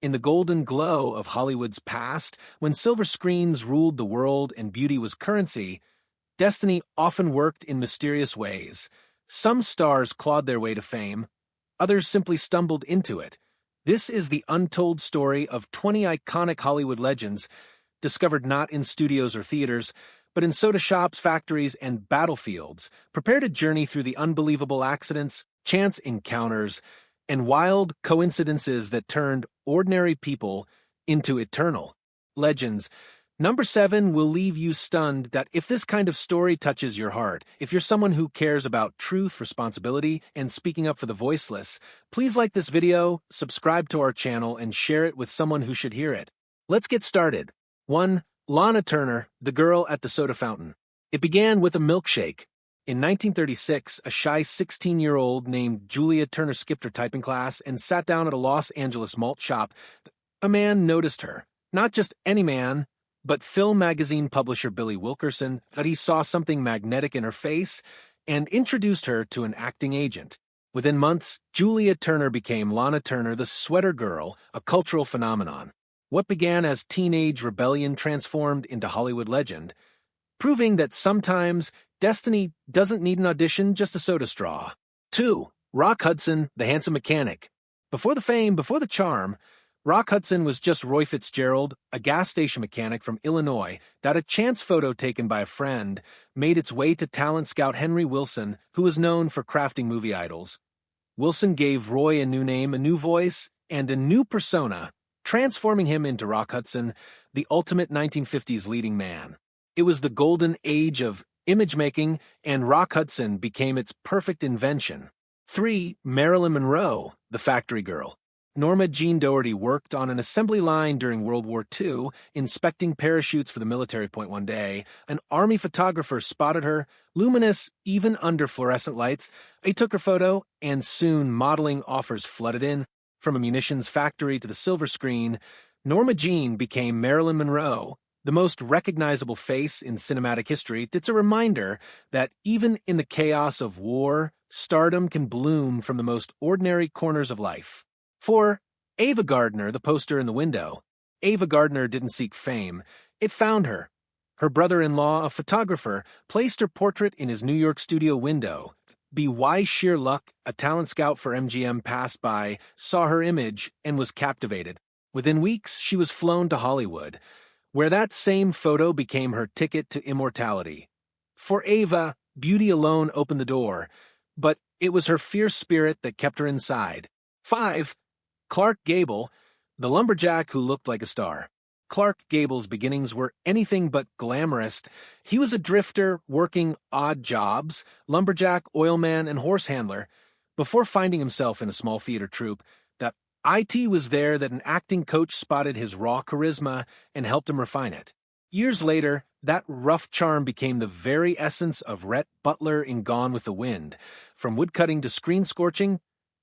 In the golden glow of Hollywood's past, when silver screens ruled the world and beauty was currency, destiny often worked in mysterious ways. Some stars clawed their way to fame, others simply stumbled into it. This is the untold story of 20 iconic Hollywood legends, discovered not in studios or theaters, but in soda shops, factories, and battlefields. Prepare to journey through the unbelievable accidents, chance encounters, and wild coincidences that turned ordinary people into eternal legends. Number 7 will leave you stunned that if this kind of story touches your heart, if you're someone who cares about truth, responsibility, and speaking up for the voiceless, please like this video, subscribe to our channel, and share it with someone who should hear it. Let's get started. 1. Lana Turner, the girl at the soda fountain. It began with a milkshake. In 1936, a shy 16-year-old named Julia Turner skipped her typing class and sat down at a Los Angeles malt shop. A man noticed her. Not just any man, but film magazine publisher Billy Wilkerson, but he saw something magnetic in her face and introduced her to an acting agent. Within months, Julia Turner became Lana Turner, the sweater girl, a cultural phenomenon. What began as teenage rebellion transformed into Hollywood legend, proving that sometimes destiny doesn't need an audition, just a soda straw. 2. Rock Hudson, the handsome mechanic. Before the fame, before the charm, Rock Hudson was just Roy Fitzgerald, a gas station mechanic from Illinois, that a chance photo taken by a friend made its way to talent scout Henry Wilson, who was known for crafting movie idols. Wilson gave Roy a new name, a new voice, and a new persona, transforming him into Rock Hudson, the ultimate 1950s leading man. It was the golden age of image-making, and Rock Hudson became its perfect invention. 3. Marilyn Monroe, the factory girl. Norma Jean Doherty worked on an assembly line during World War II, inspecting parachutes for the military point one day. An army photographer spotted her, luminous even under fluorescent lights. He took her photo, and soon modeling offers flooded in. From a munitions factory to the silver screen, Norma Jean became Marilyn Monroe, the most recognizable face in cinematic history. It's a reminder that even in the chaos of war, stardom can bloom from the most ordinary corners of life. 4. Ava Gardner, the poster in the window. Ava Gardner didn't seek fame. It found her. Her brother-in-law, a photographer, placed her portrait in his New York studio window. By sheer luck, a talent scout for MGM passed by, saw her image, and was captivated. Within weeks, she was flown to Hollywood, where that same photo became her ticket to immortality. For Ava, beauty alone opened the door, but it was her fierce spirit that kept her inside. 5. Clark Gable, the lumberjack who looked like a star. Clark Gable's beginnings were anything but glamorous. He was a drifter working odd jobs, lumberjack, oilman, and horse handler, before finding himself in a small theater troupe. It was there that an acting coach spotted his raw charisma and helped him refine it. Years later, that rough charm became the very essence of Rhett Butler in Gone with the Wind. From woodcutting to screen scorching,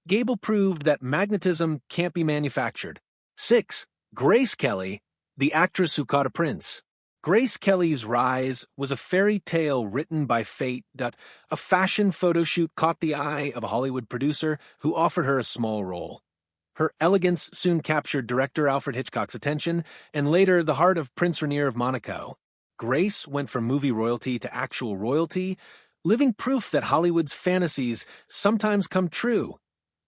Gable proved that magnetism can't be manufactured. 6. Grace Kelly, the actress who caught a prince. Grace Kelly's rise was a fairy tale written by fate. A fashion photo shoot caught the eye of a Hollywood producer who offered her a small role. Her elegance soon captured director Alfred Hitchcock's attention, and later the heart of Prince Rainier of Monaco. Grace went from movie royalty to actual royalty, living proof that Hollywood's fantasies sometimes come true,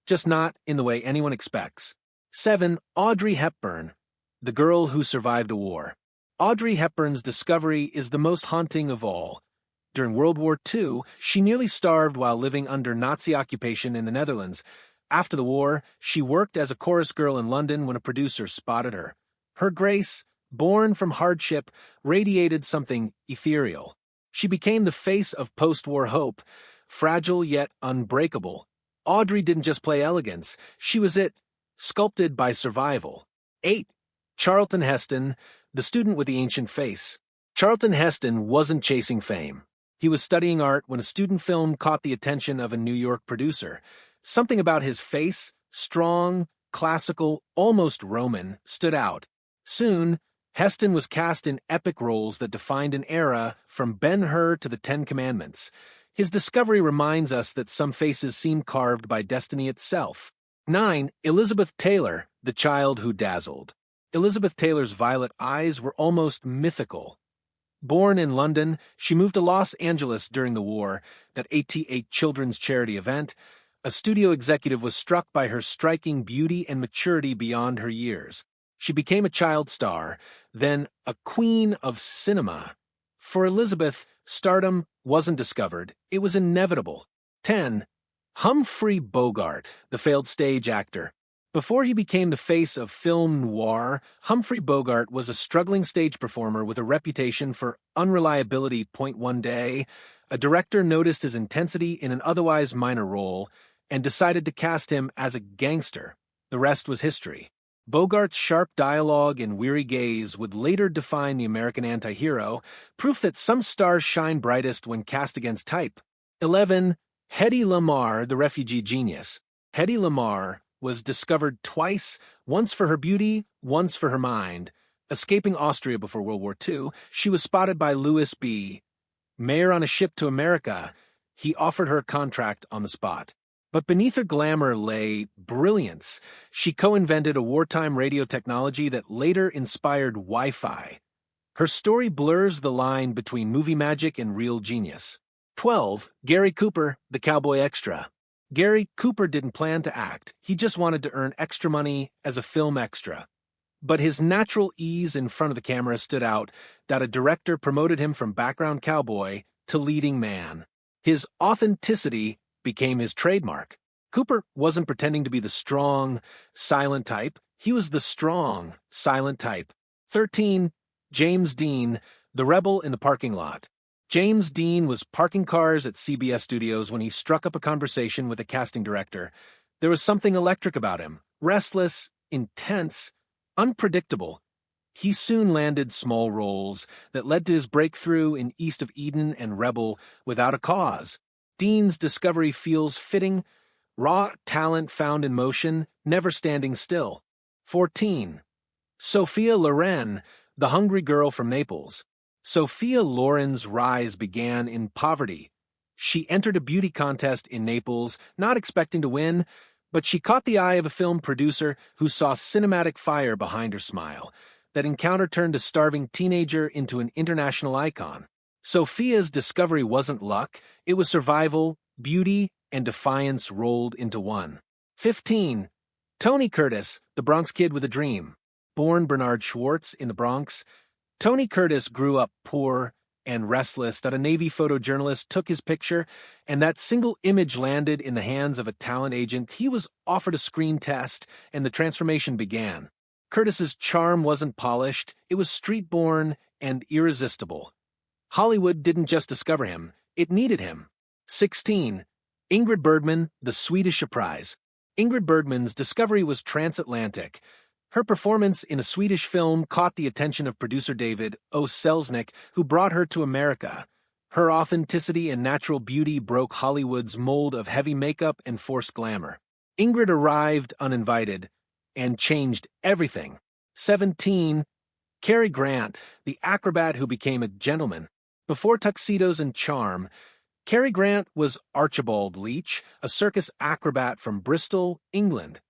just not in the way anyone expects. 7. Audrey Hepburn, the girl who survived a war. Audrey Hepburn's discovery is the most haunting of all. During World War II, she nearly starved while living under Nazi occupation in the Netherlands. After the war, she worked as a chorus girl in London when a producer spotted her. Her grace, born from hardship, radiated something ethereal. She became the face of post-war hope, fragile yet unbreakable. Audrey didn't just play elegance, she was it, sculpted by survival. 8. Charlton Heston, the student with the ancient face. Charlton Heston wasn't chasing fame. He was studying art when a student film caught the attention of a New York producer. Something about his face, strong, classical, almost Roman, stood out. Soon, Heston was cast in epic roles that defined an era from Ben-Hur to the Ten Commandments. His discovery reminds us that some faces seem carved by destiny itself. 9. Elizabeth Taylor, the child who dazzled. Elizabeth Taylor's violet eyes were almost mythical. Born in London, she moved to Los Angeles during the war, that 88 children's charity event. A studio executive was struck by her striking beauty and maturity beyond her years. She became a child star, then a queen of cinema. For Elizabeth, stardom wasn't discovered, it was inevitable. 10. Humphrey Bogart, the failed stage actor. Before he became the face of film noir, Humphrey Bogart was a struggling stage performer with a reputation for unreliability. One day, a director noticed his intensity in an otherwise minor role and decided to cast him as a gangster. The rest was history. Bogart's sharp dialogue and weary gaze would later define the American anti-hero, proof that some stars shine brightest when cast against type. 11. Hedy Lamarr, the refugee genius. Hedy Lamarr was discovered twice, once for her beauty, once for her mind. Escaping Austria before World War II, she was spotted by Louis B. Mayer on a ship to America. He offered her a contract on the spot. But beneath her glamour lay brilliance. She co-invented a wartime radio technology that later inspired Wi-Fi. Her story blurs the line between movie magic and real genius. 12. Gary Cooper, the cowboy extra. Gary Cooper didn't plan to act, he just wanted to earn extra money as a film extra. But his natural ease in front of the camera stood out that a director promoted him from background cowboy to leading man. His authenticity became his trademark. Cooper wasn't pretending to be the strong, silent type, he was the strong, silent type. 13. James Dean, the rebel in the parking lot. James Dean was parking cars at CBS Studios when he struck up a conversation with a casting director. There was something electric about him, restless, intense, unpredictable. He soon landed small roles that led to his breakthrough in East of Eden and Rebel without a cause. Dean's discovery feels fitting, raw talent found in motion, never standing still. 14. Sophia Loren, the hungry girl from Naples. Sophia Loren's rise began in poverty. She entered a beauty contest in Naples, not expecting to win, but she caught the eye of a film producer who saw cinematic fire behind her smile. That encounter turned a starving teenager into an international icon. Sophia's discovery wasn't luck, it was survival, beauty, and defiance rolled into one. 15. Tony Curtis, the Bronx Kid with a Dream. Born Bernard Schwartz in the Bronx, Tony Curtis grew up poor and restless that a Navy photojournalist took his picture, and that single image landed in the hands of a talent agent. He was offered a screen test, and the transformation began. Curtis's charm wasn't polished, it was street-born and irresistible. Hollywood didn't just discover him, it needed him. 16. Ingrid Bergman, the Swedish Surprise. Ingrid Bergman's discovery was transatlantic. Her performance in a Swedish film caught the attention of producer David O. Selznick, who brought her to America. Her authenticity and natural beauty broke Hollywood's mold of heavy makeup and forced glamour. Ingrid arrived uninvited and changed everything. 17. Cary Grant, the acrobat who became a gentleman. Before tuxedos and charm, Cary Grant was Archibald Leach, a circus acrobat from Bristol, England.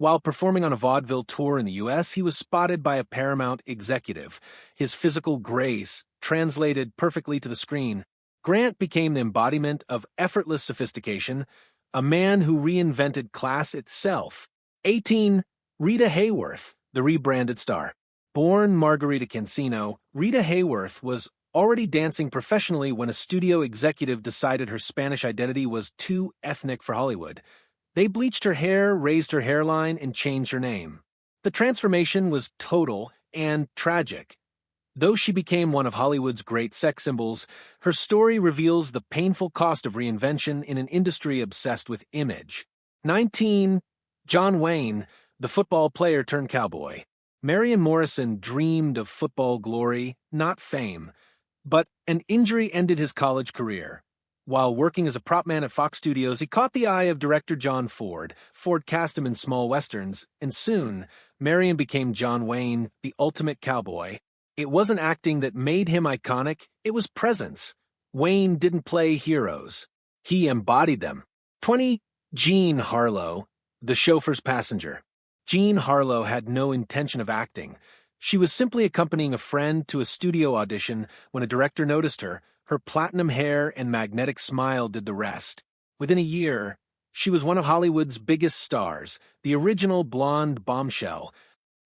While performing on a vaudeville tour in the U.S., he was spotted by a Paramount executive. His physical grace translated perfectly to the screen. Grant became the embodiment of effortless sophistication, a man who reinvented class itself. 18. Rita Hayworth, the rebranded star. Born Margarita Cancino, Rita Hayworth was already dancing professionally when a studio executive decided her Spanish identity was too ethnic for Hollywood. They bleached her hair, raised her hairline, and changed her name. The transformation was total and tragic. Though she became one of Hollywood's great sex symbols, her story reveals the painful cost of reinvention in an industry obsessed with image. 19. John Wayne, the football player turned cowboy. Marion Morrison dreamed of football glory, not fame. But an injury ended his college career. While working as a prop man at Fox Studios, he caught the eye of director John Ford. Ford cast him in small westerns, and soon, Marion became John Wayne, the ultimate cowboy. It wasn't acting that made him iconic, it was presence. Wayne didn't play heroes. He embodied them. 20. Jean Harlow, the chauffeur's passenger. Jean Harlow had no intention of acting. She was simply accompanying a friend to a studio audition when a director noticed her. Her platinum hair and magnetic smile did the rest. Within a year, she was one of Hollywood's biggest stars, the original blonde bombshell.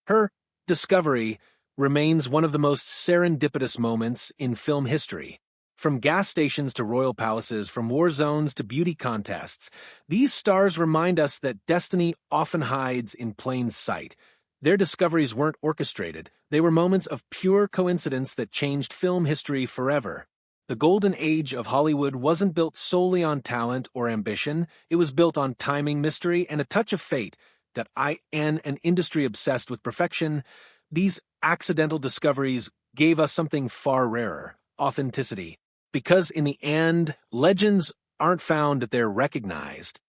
Her discovery remains one of the most serendipitous moments in film history. From gas stations to royal palaces, from war zones to beauty contests, these stars remind us that destiny often hides in plain sight. Their discoveries weren't orchestrated. They were moments of pure coincidence that changed film history forever. The golden age of Hollywood wasn't built solely on talent or ambition. It was built on timing, mystery, and a touch of fate. That in an industry obsessed with perfection, these accidental discoveries gave us something far rarer: authenticity. Because in the end, legends aren't found, they're recognized.